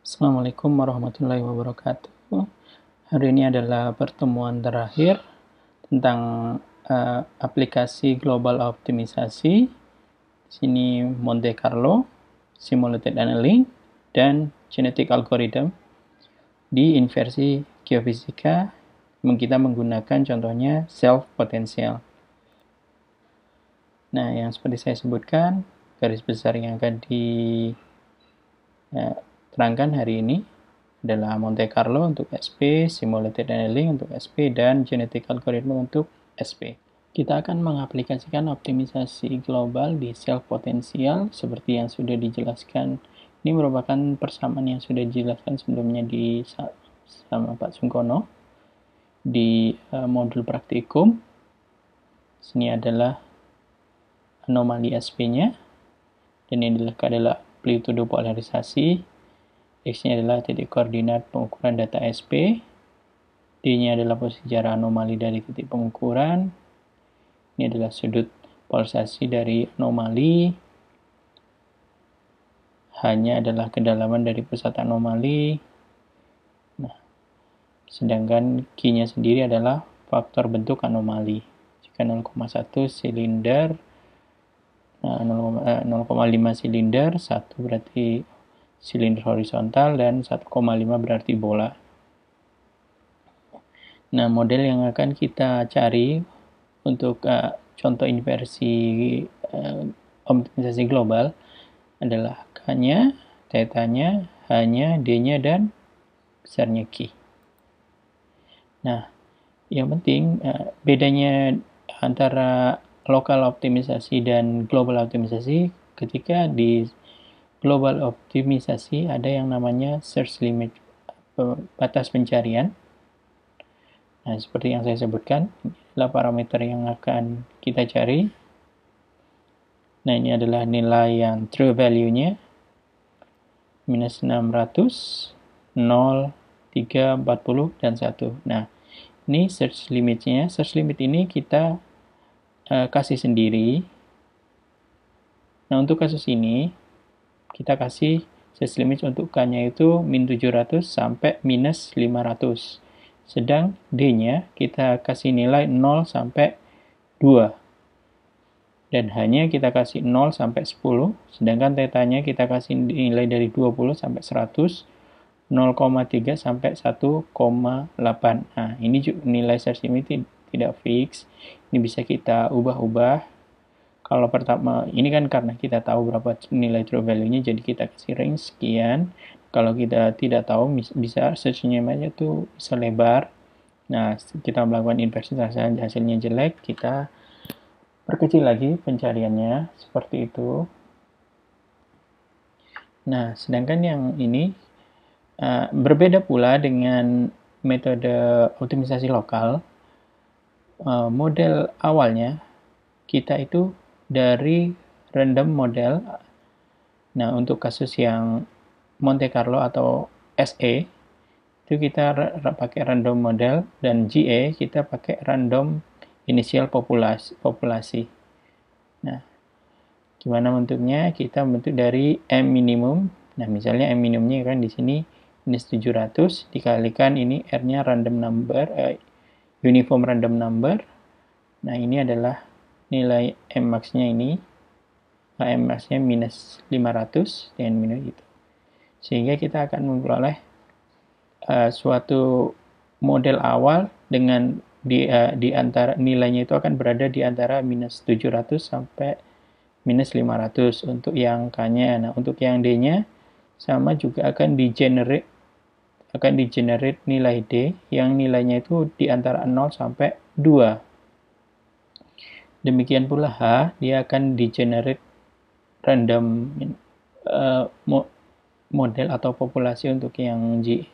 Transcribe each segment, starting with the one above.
Assalamualaikum warahmatullahi wabarakatuh. Hari ini adalah pertemuan terakhir tentang aplikasi global optimisasi. Di sini Monte Carlo, Simulated Annealing, dan Genetic Algorithm. Di inversi geofisika, kita menggunakan contohnya self potential. Nah, yang seperti saya sebutkan, garis besar yang akan diterangkan hari ini adalah Monte Carlo untuk SP, Simulated Annealing untuk SP, dan Genetic Algorithm untuk SP. Kita akan mengaplikasikan optimisasi global di self potensial seperti yang sudah dijelaskan. Ini merupakan persamaan yang sudah dijelaskan sebelumnya sama Pak Sungkono di modul praktikum. Sini adalah anomali SP-nya, dan ini adalah amplitudo polarisasi. X-nya adalah titik koordinat pengukuran data SP. D-nya adalah posisi jarak anomali dari titik pengukuran. Ini adalah sudut polarisasi dari anomali. H-nya adalah kedalaman dari pusat anomali. Nah, sedangkan Q-nya sendiri adalah faktor bentuk anomali. Jika 0,1 silinder, 0,5 silinder, 1 berarti silinder horizontal, dan 1,5 berarti bola. Nah, model yang akan kita cari untuk contoh inversi optimisasi global adalah K-nya, θ-nya, H-nya, D-nya, dan besarnya Q. Nah, yang penting bedanya antara lokal optimisasi dan global optimisasi, ketika di global optimisasi ada yang namanya search limit, batas pencarian. Nah, seperti yang saya sebutkan, ini adalah parameter yang akan kita cari. Nah, ini adalah nilai yang true value-nya, minus 600, 0, 3, 40, dan 1. Nah, ini search limit-nya. Search limit ini kita kasih sendiri. Nah, untuk kasus ini, kita kasih search limit untuk K-nya itu min 700 sampai minus 500. Sedang D-nya kita kasih nilai 0 sampai 2. Dan H-nya kita kasih 0 sampai 10. Sedangkan θ-nya kita kasih nilai dari 20 sampai 100, 0,3 sampai 1,8. Nah, ini juga nilai search limit tidak fix. Ini bisa kita ubah-ubah. Kalau pertama, ini kan karena kita tahu berapa nilai true value-nya, jadi kita kasih range sekian. Kalau kita tidak tahu, bisa search-nya aja tuh bisa lebar. Nah, kita melakukan inversi, hasilnya jelek, kita perkecil lagi pencariannya, seperti itu. Nah, sedangkan yang ini berbeda pula dengan metode optimisasi lokal. Model awalnya, kita itu dari random model. Nah, untuk kasus yang Monte Carlo atau SE, itu kita pakai random model, dan GA kita pakai random initial populasi. Nah, gimana bentuknya? Kita bentuk dari M minimum. Nah, misalnya M minimumnya kan di sini minus 700 dikalikan ini R-nya random number, uniform random number. Nah, ini adalah nilai M max-nya ini. M max-nya minus 500 dengan minus itu. Sehingga kita akan memperoleh suatu model awal dengan di antara nilainya itu akan berada di antara minus 700 sampai minus 500 untuk yang K-nya. Nah, untuk yang D-nya sama juga akan di-generate nilai D yang nilainya itu di antara 0 sampai 2. Demikian pula H, dia akan di-generate random model atau populasi untuk yang G.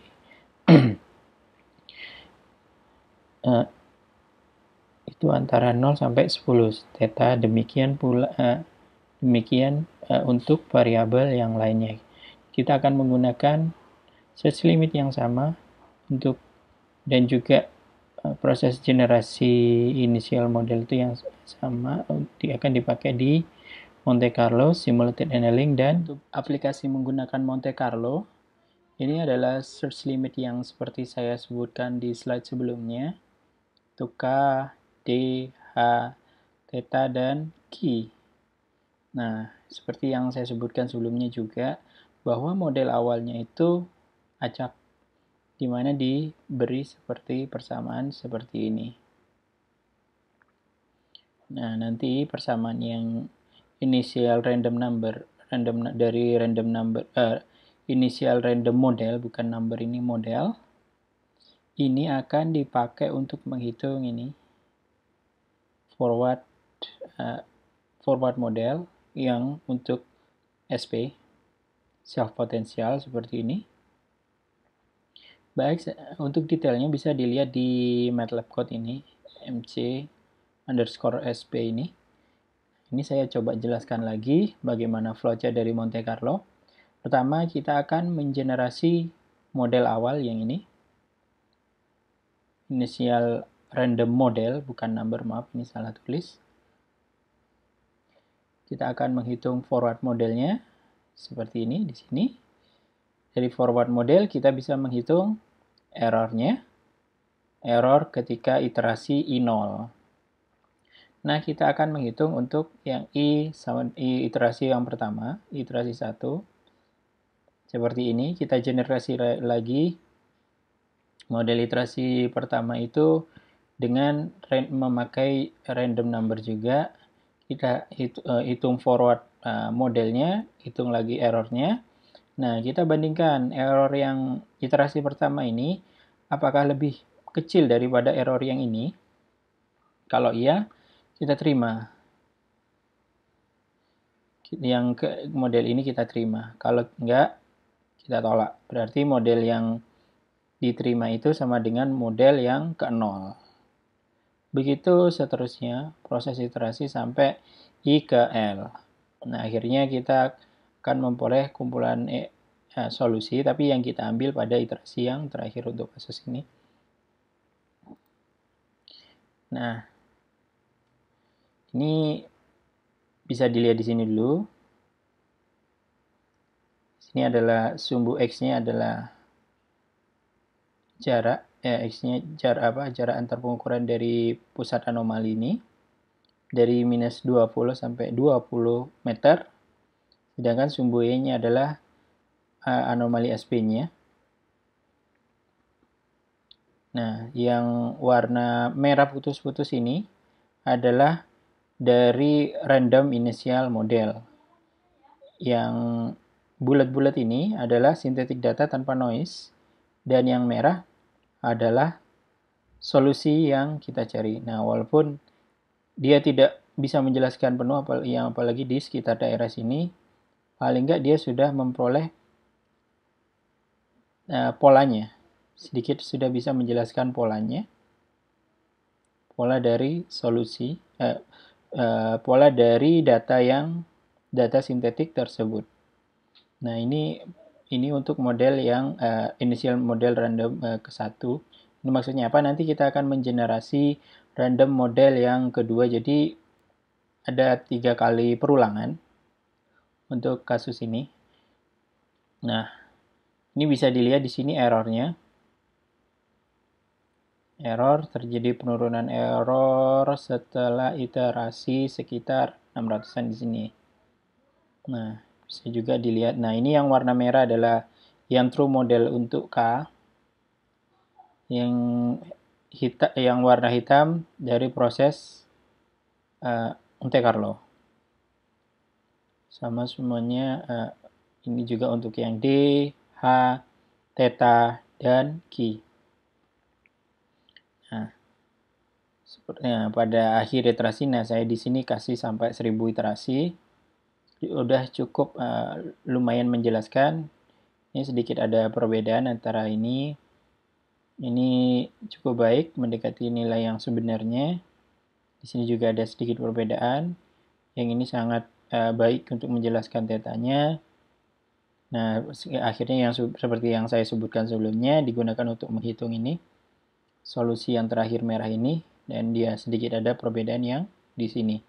Itu antara 0 sampai 10 θ. Demikian pula untuk variabel yang lainnya. Kita akan menggunakan search limit yang sama dan juga proses generasi initial model itu yang sama akan dipakai di Monte Carlo, Simulated Annealing, dan untuk aplikasi menggunakan Monte Carlo Ini adalah search limit yang seperti saya sebutkan di slide sebelumnya. Untuk K, D, H, theta, dan Q. Nah, seperti yang saya sebutkan sebelumnya juga, bahwa model awalnya itu acak, di mana diberi seperti persamaan seperti ini. Nah, nanti persamaan yang initial random number, initial random model, bukan number, ini model, ini akan dipakai untuk menghitung ini forward model yang untuk SP self potential seperti ini. Baik, untuk detailnya bisa dilihat di MATLAB code ini, MC_SP ini. Ini saya coba jelaskan lagi bagaimana flowchart dari Monte Carlo. Pertama, kita akan mengenerasi model awal yang ini. Initial random model, bukan number, maaf, ini salah tulis. Kita akan menghitung forward modelnya seperti ini di sini. Dari forward model kita bisa menghitung errornya. Error ketika iterasi I0. Nah, kita akan menghitung untuk yang I iterasi yang pertama, iterasi 1. Seperti ini, kita generasi lagi model iterasi pertama itu dengan memakai random number juga. Kita hitung forward modelnya, hitung lagi errornya. Nah, kita bandingkan error yang iterasi pertama ini, apakah lebih kecil daripada error yang ini? Kalau iya, kita terima. Yang model ini kita terima. Kalau enggak, kita tolak. Berarti model yang diterima itu sama dengan model yang ke-0. Begitu seterusnya, proses iterasi sampai I ke L. Nah, akhirnya kita akan memperoleh kumpulan solusi, tapi yang kita ambil pada iterasi yang terakhir untuk kasus ini. Nah, ini bisa dilihat di sini dulu. Sini adalah sumbu X-nya adalah jarak, X-nya jarak antar pengukuran dari pusat anomali ini. Dari minus 20 sampai 20 meter. Sedangkan sumbu Y-nya adalah anomali SP-nya. Nah, yang warna merah putus-putus ini adalah dari random initial model. Yang bulat-bulat ini adalah synthetic data tanpa noise, dan yang merah adalah solusi yang kita cari. Nah, walaupun dia tidak bisa menjelaskan penuh, apalagi di sekitar daerah sini, paling nggak dia sudah memperoleh polanya. Sedikit sudah bisa menjelaskan polanya. Pola dari solusi, pola dari data sintetik tersebut. Nah, ini untuk model yang initial model random ke-1. Ini maksudnya apa? Nanti kita akan mengenerasi random model yang kedua. Jadi ada 3 kali perulangan untuk kasus ini. Nah, ini bisa dilihat di sini errornya. Error, terjadi penurunan error setelah iterasi sekitar 600-an di sini. Nah, bisa juga dilihat. Nah, ini yang warna merah adalah yang true model untuk K. Yang warna hitam dari proses Monte Carlo. Sama semuanya, ini juga untuk yang D, H, theta, dan Q. Nah, pada akhir iterasi, saya di sini kasih sampai 1000 iterasi. Udah cukup lumayan menjelaskan. Ini sedikit ada perbedaan antara ini. Ini cukup baik mendekati nilai yang sebenarnya. Di sini juga ada sedikit perbedaan. Yang ini sangat baik untuk menjelaskan tetanya. Nah, akhirnya yang seperti yang saya sebutkan sebelumnya digunakan untuk menghitung ini. Solusi yang terakhir merah ini, dan dia sedikit ada perbedaan yang di sini.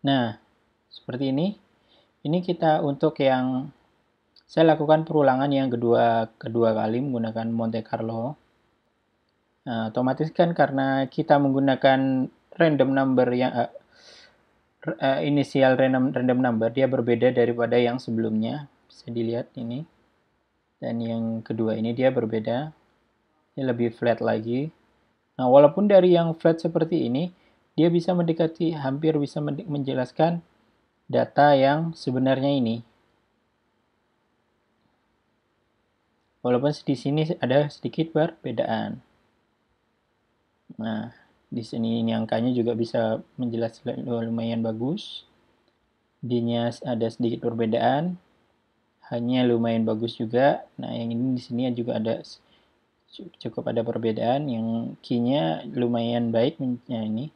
Nah, seperti ini. Ini kita untuk yang saya lakukan perulangan yang kedua kali menggunakan Monte Carlo. Nah, otomatis kan karena kita menggunakan random number yang inisial random number, dia berbeda daripada yang sebelumnya. Bisa dilihat ini. Dan yang kedua ini dia berbeda. Ini lebih flat lagi. Nah, walaupun dari yang flat seperti ini, dia bisa mendekati, hampir bisa menjelaskan data yang sebenarnya ini. Walaupun di sini ada sedikit perbedaan. Nah, di sini ini angkanya juga bisa menjelaskan lumayan bagus. D-nya ada sedikit perbedaan. Hanya lumayan bagus juga. Nah, yang ini di sini juga ada cukup ada perbedaan. Yang key-nya lumayan baik ini.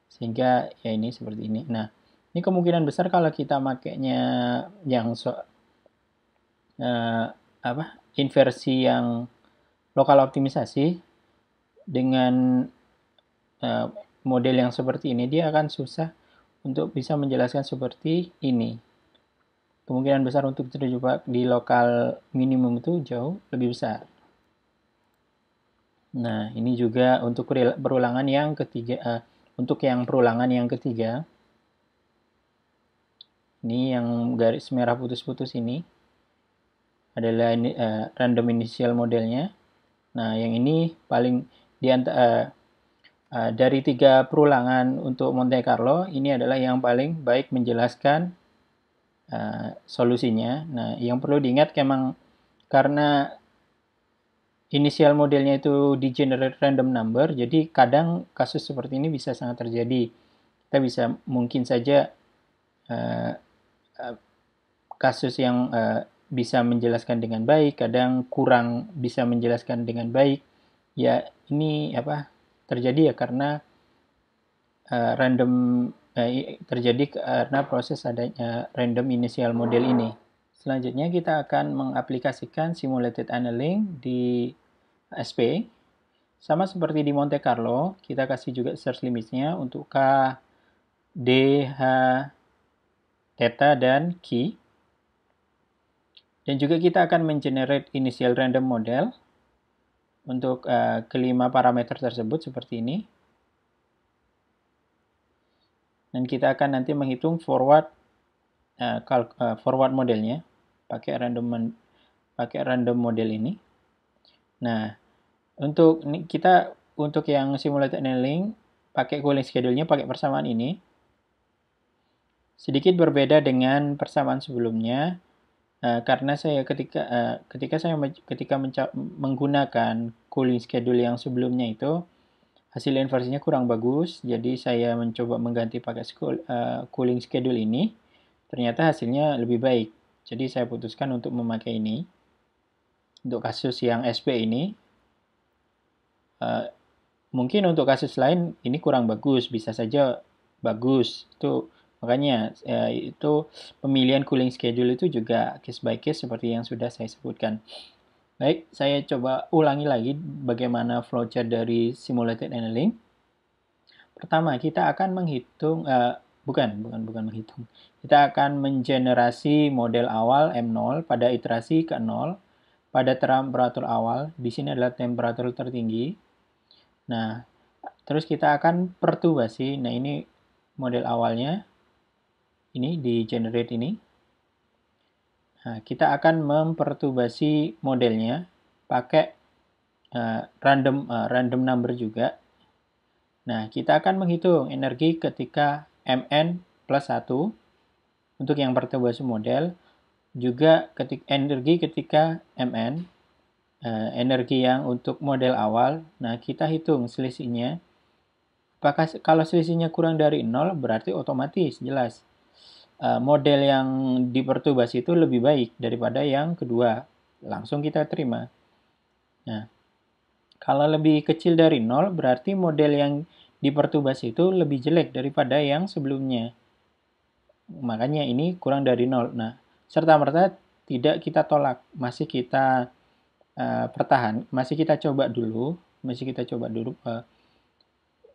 Sehingga ya ini seperti ini. Nah, ini kemungkinan besar kalau kita makainya yang inversi yang lokal optimisasi dengan model yang seperti ini, dia akan susah untuk bisa menjelaskan seperti ini. Kemungkinan besar untuk terjebak di lokal minimum itu jauh lebih besar. Nah, ini juga untuk perulangan yang ketiga. Untuk yang perulangan yang ketiga, ini yang garis merah putus-putus ini adalah random initial modelnya. Nah, yang ini paling dari 3 perulangan untuk Monte Carlo, ini adalah yang paling baik menjelaskan solusinya. Nah, yang perlu diingat memang karena inisial modelnya itu di generate random number, jadi kadang kasus seperti ini bisa sangat terjadi. Kita bisa mungkin saja kasus yang bisa menjelaskan dengan baik, kadang kurang bisa menjelaskan dengan baik. Ya, ini terjadi ya karena terjadi karena proses adanya random initial model ini. Selanjutnya kita akan mengaplikasikan simulated annealing di SP. Sama seperti di Monte Carlo, kita kasih juga search limitnya untuk K, D, H, theta, dan Q. Dan juga kita akan mengenerate initial random model untuk kelima parameter tersebut seperti ini. Dan kita akan nanti menghitung forward modelnya pakai random model ini. Nah, untuk yang simulated annealing pakai cooling schedule-nya pakai persamaan ini. Sedikit berbeda dengan persamaan sebelumnya karena saya ketika menggunakan cooling schedule yang sebelumnya itu hasil inversinya kurang bagus, jadi saya mencoba mengganti pakai cooling schedule ini. Ternyata hasilnya lebih baik. Jadi saya putuskan untuk memakai ini. Untuk kasus yang SP ini, mungkin untuk kasus lain ini kurang bagus, bisa saja bagus. Itu makanya itu pemilihan cooling schedule itu juga case by case seperti yang sudah saya sebutkan. Baik, saya coba ulangi lagi bagaimana flowchart dari simulated annealing. Pertama, kita akan menghitung bukan menghitung. Kita akan mengenerasi model awal M0 pada iterasi ke-0 pada temperatur awal. Di sini adalah temperatur tertinggi. Nah, terus kita akan pertubasi. Nah, ini model awalnya. Ini di generate ini. Nah, kita akan mempertubasi modelnya pakai random number juga. Nah, kita akan menghitung energi ketika Mn plus 1 untuk yang pertubasi model. Juga energi ketika Mn, energi yang untuk model awal. Nah, kita hitung selisihnya. Apakah kalau selisihnya kurang dari 0, berarti otomatis, jelas. Model yang dipertubasi itu lebih baik daripada yang kedua. Langsung kita terima. Nah, kalau lebih kecil dari 0, berarti model yang dipertubasi itu lebih jelek daripada yang sebelumnya. Makanya ini kurang dari 0. Nah, serta-merta tidak kita tolak. Masih kita masih kita coba dulu.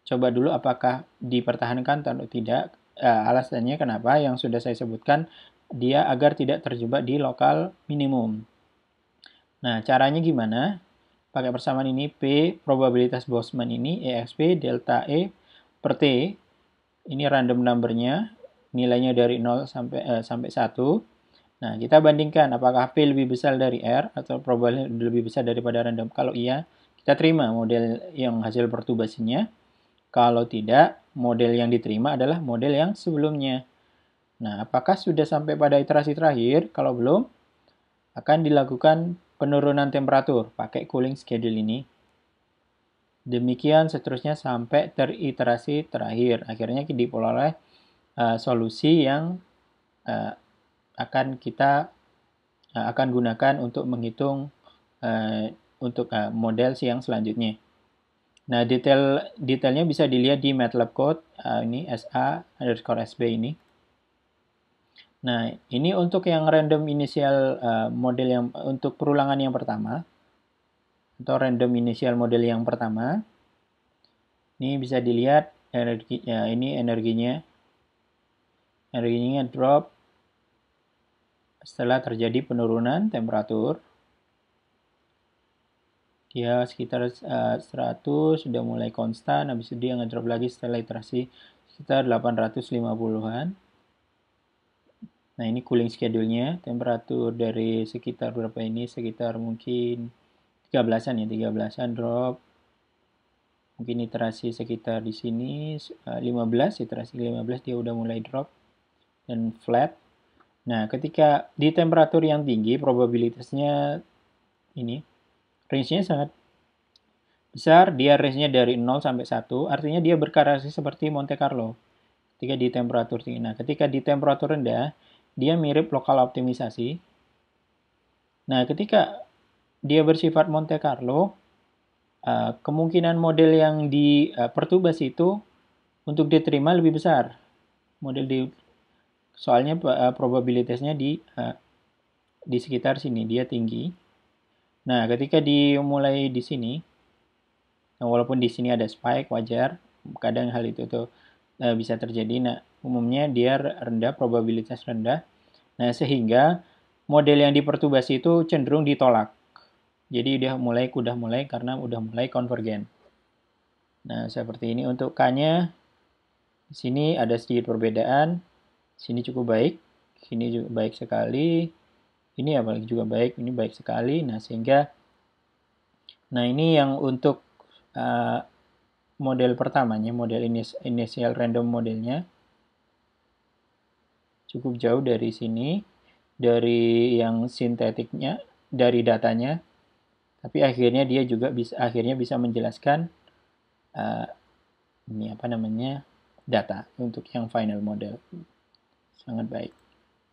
Coba dulu apakah dipertahankan atau tidak. Alasannya kenapa yang sudah saya sebutkan, dia agar tidak terjebak di lokal minimum. Nah, caranya gimana? Pakai persamaan ini, P, probabilitas Boltzmann ini, EXP, delta E per T, ini random number-nya, nilainya dari 0 sampai 1. Nah, kita bandingkan apakah P lebih besar dari R atau probabilitas lebih besar daripada random. Kalau iya, kita terima model yang hasil perturbasinya. Kalau tidak, model yang diterima adalah model yang sebelumnya. Nah, apakah sudah sampai pada iterasi terakhir? Kalau belum, akan dilakukan penurunan temperatur pakai cooling schedule ini. Demikian seterusnya sampai teriterasi terakhir. Akhirnya diperoleh solusi yang akan gunakan untuk menghitung untuk model yang selanjutnya. Nah, detailnya bisa dilihat di MATLAB code ini SA_SB ini. Nah, ini untuk yang random initial model yang untuk perulangan yang pertama atau random initial model yang pertama. Ini bisa dilihat ini energinya drop setelah terjadi penurunan temperatur. Dia sekitar 100 sudah mulai konstan, habis itu dia ngedrop lagi setelah iterasi sekitar 850-an. Nah, ini cooling schedule-nya, temperatur dari sekitar berapa ini, sekitar mungkin 13-an ya, 13-an drop. Mungkin iterasi sekitar di sini 15, iterasi 15 dia udah mulai drop dan flat. Nah, ketika di temperatur yang tinggi, probabilitasnya ini, range-nya sangat besar, dia range-nya dari 0 sampai 1, artinya dia berkarakteristik seperti Monte Carlo ketika di temperatur tinggi. Nah, ketika di temperatur rendah, dia mirip lokal optimisasi. Nah, ketika dia bersifat Monte Carlo, kemungkinan model yang dipertubasi itu untuk diterima lebih besar. Soalnya probabilitasnya di sekitar sini, dia tinggi. Nah, ketika dimulai di sini, walaupun di sini ada spike, wajar, kadang hal itu tuh bisa terjadi. Nah, umumnya dia rendah, probabilitas rendah. Nah, sehingga model yang dipertubasi itu cenderung ditolak. Jadi udah mulai karena udah mulai konvergen. Nah, seperti ini untuk K-nya. Di sini ada sedikit perbedaan. Sini cukup baik. Sini juga baik sekali. Ini apalagi juga baik. Ini baik sekali. Nah, sehingga ini yang untuk model pertamanya, model initial random modelnya. Cukup jauh dari sini. Dari yang sintetiknya, dari datanya. Tapi akhirnya dia juga bisa menjelaskan ini data untuk yang final model. Sangat baik.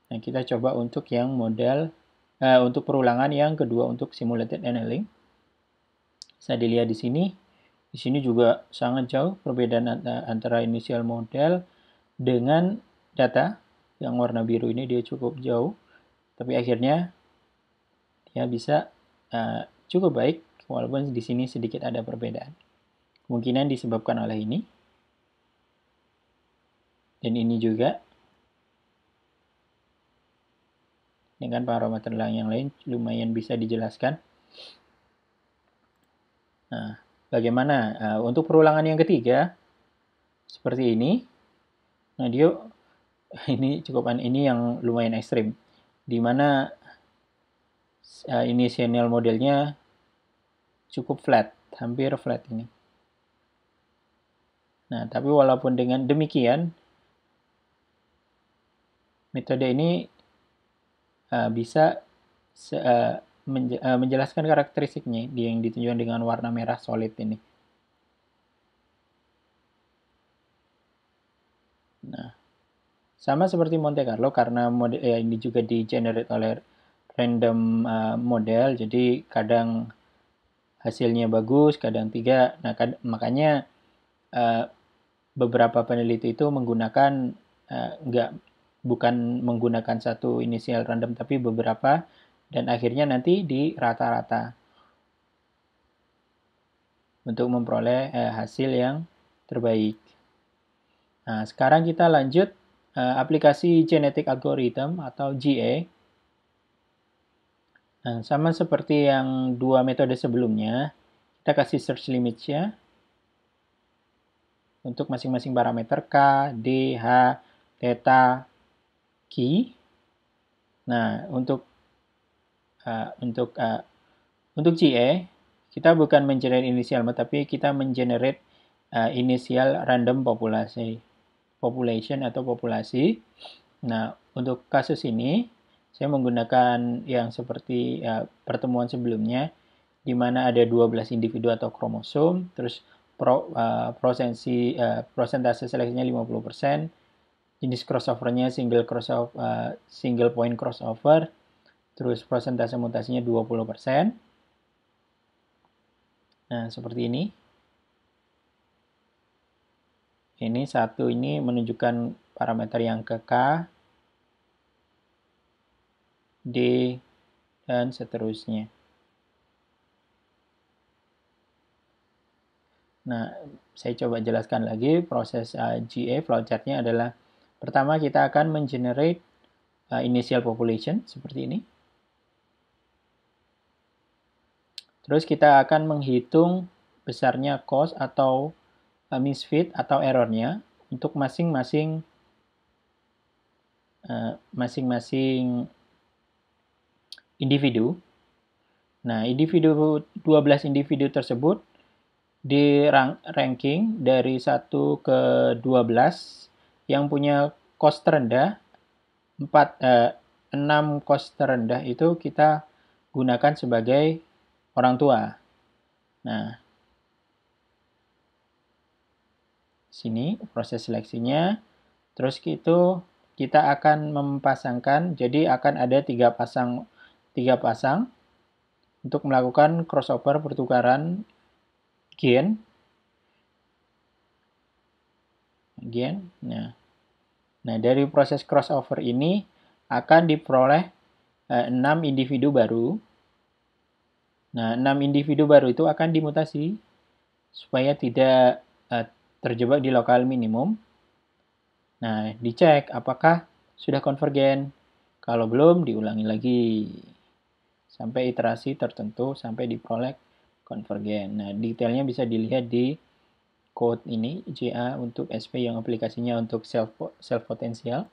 Nah, kita coba untuk yang model untuk perulangan yang kedua untuk simulated annealing. Bisa dilihat di sini. Di sini juga sangat jauh perbedaan antara initial model dengan data. Yang warna biru ini dia cukup jauh. Tapi akhirnya dia bisa cukup baik walaupun di sini sedikit ada perbedaan. Kemungkinan disebabkan oleh ini. Dan ini juga. Dengan parameter yang lain lumayan bisa dijelaskan. Nah, bagaimana untuk perulangan yang ketiga? Seperti ini. Nah, dia ini yang lumayan ekstrim. Di mana initial modelnya cukup flat, hampir flat ini. Nah, tapi walaupun dengan demikian, metode ini bisa menjelaskan karakteristiknya yang ditunjukkan dengan warna merah solid ini. Nah, sama seperti Monte Carlo karena model ini juga di-generate oleh random model, jadi kadang hasilnya bagus, kadang tidak. Nah, makanya beberapa peneliti itu menggunakan bukan menggunakan satu inisial random tapi beberapa dan akhirnya nanti di rata-rata untuk memperoleh hasil yang terbaik. Nah, sekarang kita lanjut aplikasi Genetic Algorithm atau GA. Nah, sama seperti yang dua metode sebelumnya, kita kasih search limits-nya untuk masing-masing parameter K, D, H, theta, Q. Nah, untuk GA, kita bukan mengenerate initial mode, tapi kita mengenerate initial random population atau populasi. Nah, untuk kasus ini, saya menggunakan yang seperti pertemuan sebelumnya, di mana ada 12 individu atau kromosom, terus prosentase seleksinya 50%, jenis crossover-nya single point crossover, terus prosentase mutasinya 20%. Nah, seperti ini. Ini satu ini menunjukkan parameter yang ke K, D, dan seterusnya. Nah, saya coba jelaskan lagi proses GA flowchart-nya adalah pertama kita akan mengenerate initial population seperti ini. Terus kita akan menghitung besarnya cost atau misfit atau errornya untuk masing-masing individu. Nah, 12 individu tersebut di ranking dari 1 ke 12 yang punya cost terendah, 6 cost terendah itu kita gunakan sebagai orang tua. Nah, sini proses seleksinya. Terus itu kita akan mempasangkan, jadi akan ada 3 pasang untuk melakukan crossover pertukaran gen. Nah, dari proses crossover ini akan diperoleh 6 individu baru. Nah, 6 individu baru itu akan dimutasi supaya tidak terjebak di lokal minimum. Nah, dicek apakah sudah konvergen. Kalau belum, diulangi lagi sampai iterasi tertentu sampai diperoleh konvergen. Nah, detailnya bisa dilihat di code ini, GA untuk SP yang aplikasinya untuk self potensial.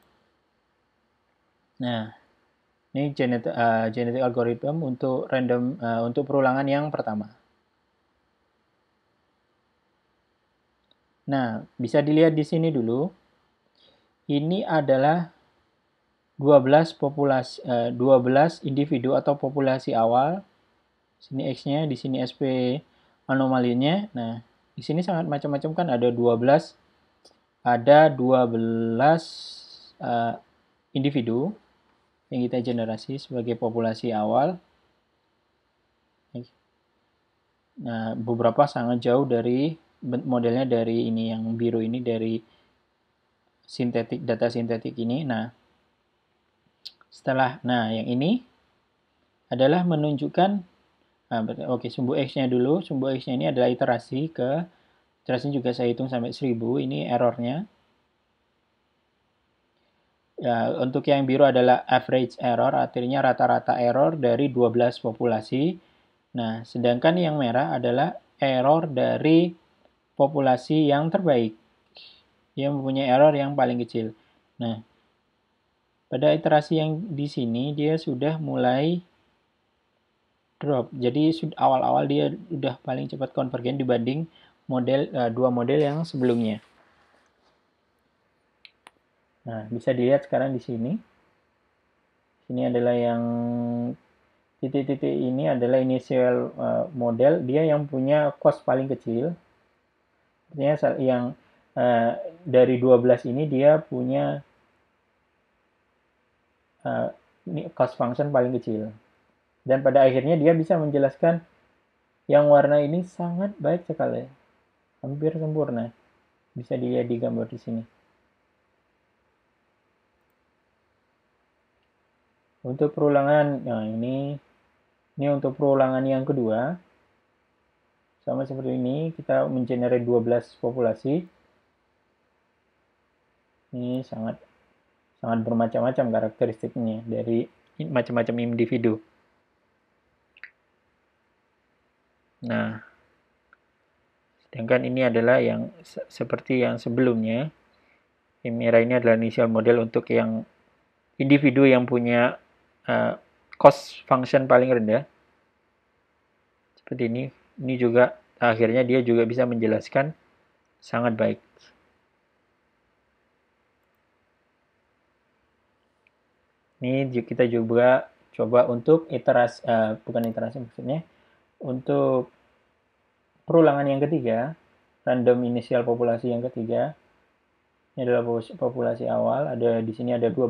Nah, ini genetic algorithm untuk untuk perulangan yang pertama. Nah, bisa dilihat di sini dulu. Ini adalah 12 individu atau populasi awal. Sini X-nya, di sini SP anomalinya. Nah, di sini sangat macam-macam kan, ada 12 individu yang kita generasi sebagai populasi awal. Nah, beberapa sangat jauh dari modelnya dari ini yang biru ini, dari data sintetik ini. Nah, yang ini adalah menunjukkan sumbu X-nya dulu. Sumbu X-nya ini adalah iterasi juga saya hitung sampai 1000, ini errornya. Ya, untuk yang biru adalah average error, artinya rata-rata error dari 12 populasi. Nah, sedangkan yang merah adalah error dari populasi yang terbaik, yang mempunyai error yang paling kecil. Nah, pada iterasi yang di sini dia sudah mulai drop. Jadi awal-awal dia sudah paling cepat konvergen dibanding dua model yang sebelumnya. Nah, bisa dilihat sekarang di sini. Sini adalah yang titik-titik ini adalah initial model, dia yang punya cost paling kecil. Artinya yang dari 12 ini dia punya ini cost function paling kecil. Dan pada akhirnya dia bisa menjelaskan yang warna ini sangat baik sekali. Hampir sempurna. Bisa dilihat di gambar di sini. Untuk perulangan, nah ini untuk perulangan yang kedua. Sama seperti ini, kita mengenerate 12 populasi. Ini sangat Sangat bermacam-macam karakteristiknya dari macam-macam individu. Nah, sedangkan ini adalah yang seperti yang sebelumnya. Chimera ini adalah initial model untuk yang individu yang punya cost function paling rendah. Seperti ini. Ini juga akhirnya dia juga bisa menjelaskan sangat baik. Ini kita juga coba untuk iterasi, bukan iterasi maksudnya, untuk perulangan yang ketiga, random initial populasi yang ketiga. Ini adalah populasi awal, ada di sini ada 12.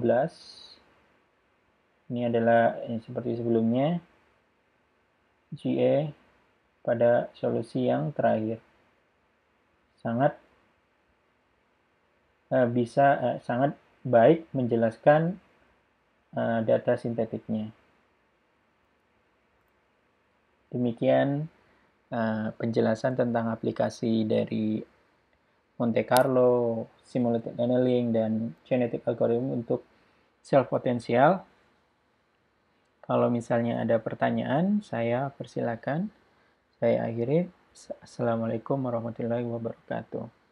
Ini adalah seperti sebelumnya, GA pada solusi yang terakhir. Sangat sangat baik menjelaskan data sintetiknya. Demikian penjelasan tentang aplikasi dari Monte Carlo, Simulated Annealing, dan Genetic Algorithm untuk sel potensial. Kalau misalnya ada pertanyaan, saya persilakan. Saya akhiri. Assalamualaikum warahmatullahi wabarakatuh.